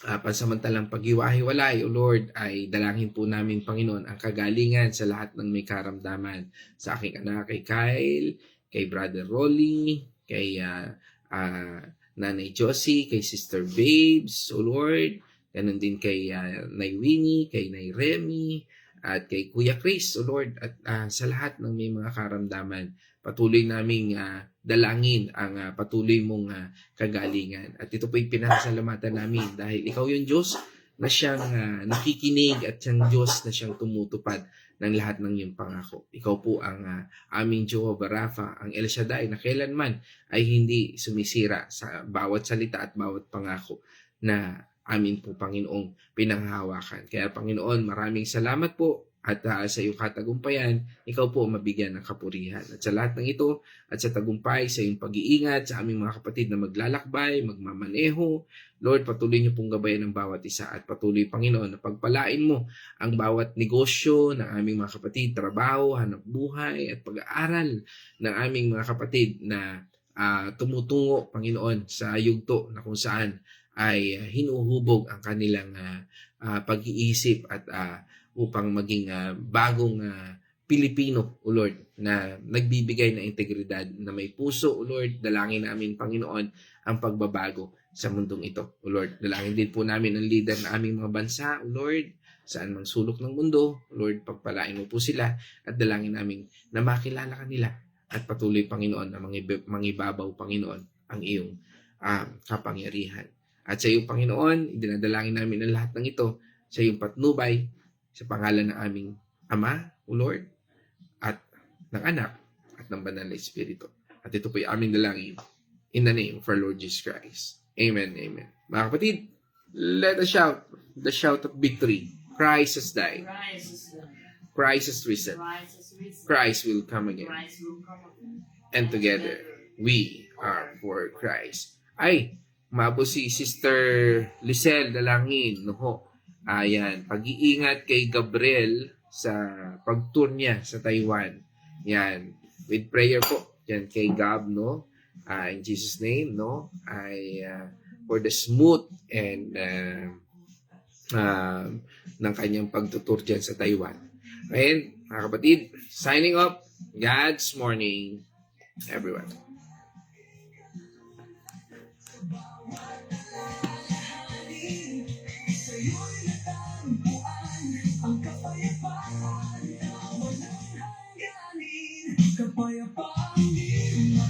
pansamantalang paghiwa-hiwalay, O Lord, ay dalangin po namin, Panginoon, ang kagalingan sa lahat ng may karamdaman. Sa aking anak, kay Kyle, kay Brother Rolly, kay Nanay Josie, kay Sister Babes, O Lord, ganun din kay Nay Winnie, kay Nay Remy, at kay Kuya Chris, O Lord, at sa lahat ng may mga karamdaman, patuloy naming dalangin ang patuloy mong kagalingan. At ito po'y pinasalamatan namin dahil ikaw yung Diyos na siyang nakikinig at siyang Diyos na siyang tumutupad ng lahat ng iyong pangako. Ikaw po ang aming Jehovah Rapha, ang El Shaddai na kailanman ay hindi sumisira sa bawat salita at bawat pangako na amin po, Panginoong, pinanghahawakan. Kaya, Panginoon, maraming salamat po at sa iyong katagumpayan, ikaw po mabigyan ng kapurihan. At sa lahat ng ito, at sa tagumpay, sa iyong pag-iingat, sa aming mga kapatid na maglalakbay, magmamaneho, Lord, patuloy niyo pong gabayan ng bawat isa at patuloy, Panginoon, na pagpalain mo ang bawat negosyo ng aming mga kapatid, trabaho, hanap buhay, at pag-aaral ng aming mga kapatid na tumutungo, Panginoon, sa yugto na kung saan ay hinuhubog ang kanilang pag-iisip at upang maging bagong Pilipino, O Lord, na nagbibigay ng integridad, na may puso, O Lord. Dalangin namin, Panginoon, ang pagbabago sa mundong ito, O Lord. Dalangin din po namin ang leader ng aming mga bansa, O Lord, saan mang sulok ng mundo, O Lord, pagpalain mo po sila at dalangin namin na makilala kanila at patuloy, Panginoon, na mangibabaw, Panginoon, ang iyong kapangyarihan. At sa iyo, Panginoon, idinadalangin namin ang lahat ng ito sa iyong patnubay, sa pangalan ng aming Ama, O Lord, at ng Anak, at ng Banal na Espiritu. At ito po yung aming dalangin in the name of our Lord Jesus Christ. Amen, amen. Mga kapatid, let us shout the shout of victory. Christ has died. Christ is done. Christ has risen. Christ is risen. Christ will come again. Christ will come again. And together, we are for Christ. Ay, mabo si Sister Lisel Dalangin, no ho. Ayan, pag-iingat kay Gabriel sa pag-tour niya sa Taiwan. Yan, with prayer po. Yan kay Gab, no? In Jesus' name, no? Ay, for the smooth and ng kanyang pagtutur dyan sa Taiwan. Ngayon, mga kapatid, signing off. God's morning, everyone.